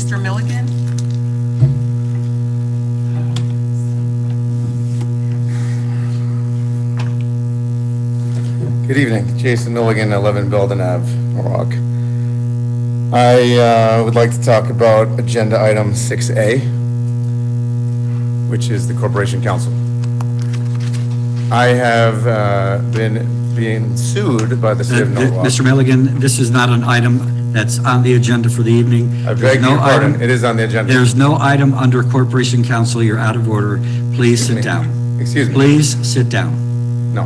Mr. Milligan? Good evening, Jason Milligan, 11 Belden Ave, Norwalk. I would like to talk about agenda item 6A, which is the Corporation Council. I have been being sued by the city of Norwalk. Mr. Milligan, this is not an item that's on the agenda for the evening. I beg your pardon, it is on the agenda. There's no item under Corporation Council. You're out of order. Please sit down. Excuse me. Please sit down. No.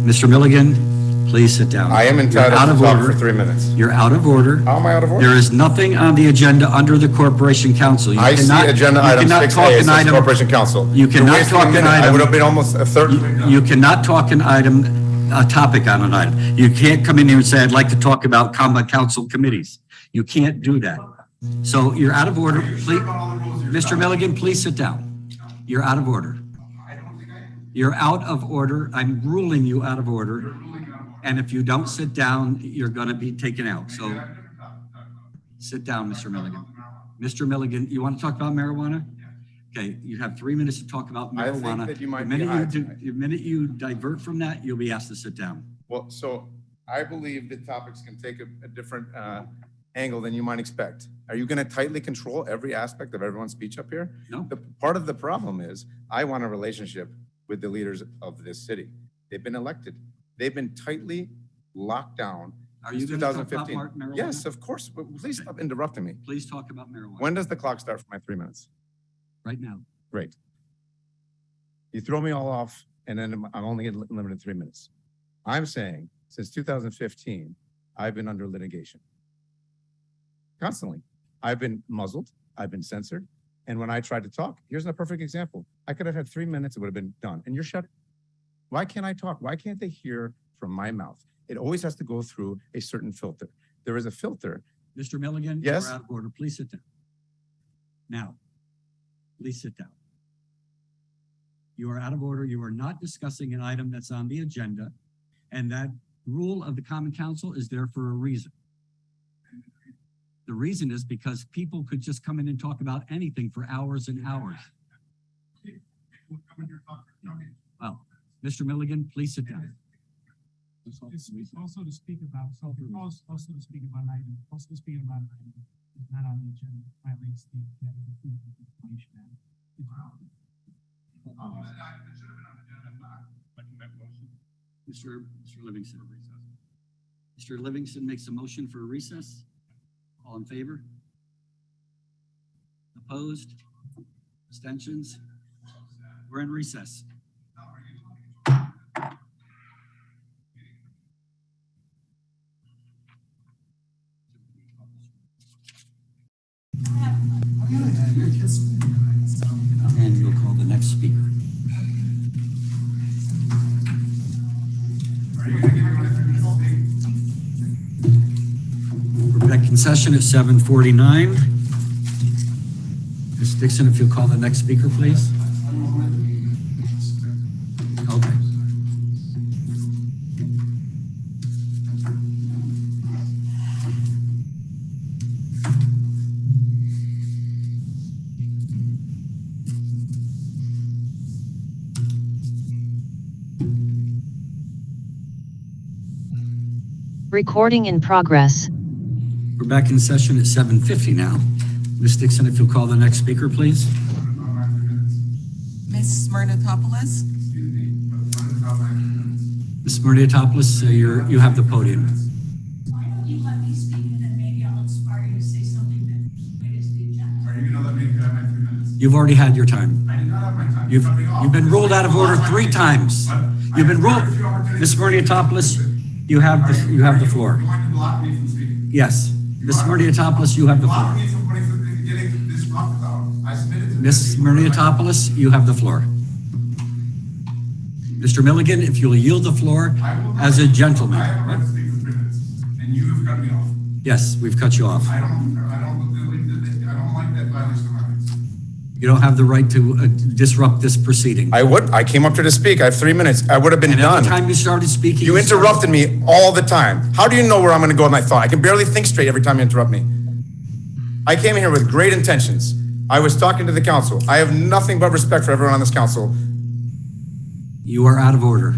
Mr. Milligan, please sit down. I am entitled to talk for 3 minutes. You're out of order. How am I out of order? There is nothing on the agenda under the Corporation Council. I see agenda item 6A, it says Corporation Council. You cannot talk an item. I would have been almost a third. You cannot talk an item, a topic on an item. You can't come in here and say, I'd like to talk about common council committees. You can't do that. So you're out of order. Please, Mr. Milligan, please sit down. You're out of order. You're out of order. I'm ruling you out of order. And if you don't sit down, you're going to be taken out. So sit down, Mr. Milligan. Mr. Milligan, you want to talk about marijuana? Okay, you have 3 minutes to talk about marijuana. I think that you might The minute you divert from that, you'll be asked to sit down. Well, so I believe that topics can take a different angle than you might expect. Are you going to tightly control every aspect of everyone's speech up here? No. Part of the problem is I want a relationship with the leaders of this city. They've been elected. They've been tightly locked down. Are you going to talk about marijuana? Yes, of course. But please stop interrupting me. Please talk about marijuana. When does the clock start for my 3 minutes? Right now. Great. You throw me all off, and then I'm only limited 3 minutes. I'm saying since 2015, I've been under litigation. Constantly. I've been muzzled. I've been censored. And when I tried to talk, here's a perfect example. I could have had 3 minutes, it would have been done. And you're shut. Why can't I talk? Why can't they hear from my mouth? It always has to go through a certain filter. There is a filter. Mr. Milligan, yes? You're out of order. Please sit down. Now, please sit down. You are out of order. You are not discussing an item that's on the agenda. And that rule of the Common Council is there for a reason. The reason is because people could just come in and talk about anything for hours and hours. Well, Mr. Milligan, please sit down. It's also to speak about, also to speak about an item, is not on the agenda, violates the Information Act. Mr. Livingston. Mr. Livingston makes a motion for a recess. All in favor? Opposed? Abstentions? We're in recess. And you'll call the next speaker. We're back in session at 7:49. Ms. Dixon, if you'll call the next speaker, please. Okay. Recording in progress. We're back in session at 7:50 now. Ms. Dixon, if you'll call the next speaker, please. Ms. Smyrnatopoulos? Ms. Smyrnatopoulos, you have the podium. Why don't you let me speak and then maybe I'll inspire you to say something that is the agenda. Are you going to let me have my 3 minutes? You've already had your time. I did not have my time. You've been ruled out of order 3 times. You've been ruled. Ms. Smyrnatopoulos, you have the floor. You want to block me from speaking? Yes. Ms. Smyrnatopoulos, you have the floor. Block me from getting this talked about. I submitted to Ms. Smyrnatopoulos, you have the floor. Mr. Milligan, if you'll yield the floor as a gentleman. I have a right to speak for 3 minutes, and you have cut me off. Yes, we've cut you off. I don't like that violation of my rights. You don't have the right to disrupt this proceeding. I came up here to speak. I have 3 minutes. I would have been And done. every time you started speaking, You interrupted me all the time. How do you know where I'm going to go with my thought? I can barely think straight every time you interrupt me. I came here with great intentions. I was talking to the council. I have nothing but respect for everyone on this council. You are out of order.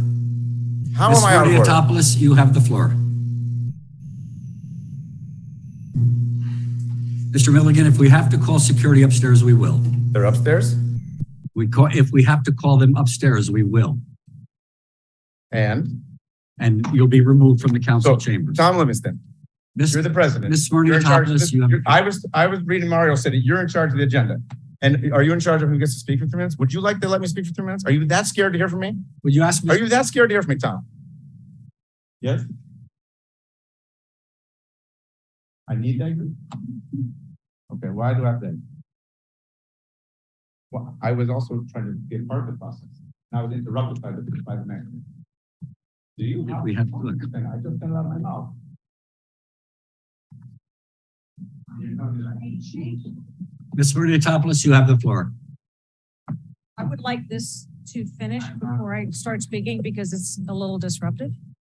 How Ms. am I out of order? Murniotopoulos, you have the floor. Mr. Milligan, if we have to call security upstairs, we will. They're upstairs? If we have to call them upstairs, we will. And And you'll be removed from the council so, chambers. Tom Livingston, Miss- you're the president. Ms. You're in charge of Murniotopoulos, this. you have. I was reading Mario said you're in charge of the agenda. And are you in charge of who gets to speak for 3 minutes? Would you like to let me speak for 3 minutes? Are you that scared to hear from me? Would you ask Are me? you that scared to hear from me, Tom? Yes? I need that. Okay, why do I have that? Well, I was also trying to get part of the process. And I was interrupted by the mayor. Do you? If we have to look. And I just got it out of my mouth. Ms. Murniotopoulos, you have the floor. I would like this to finish before I start speaking because it's a little disruptive.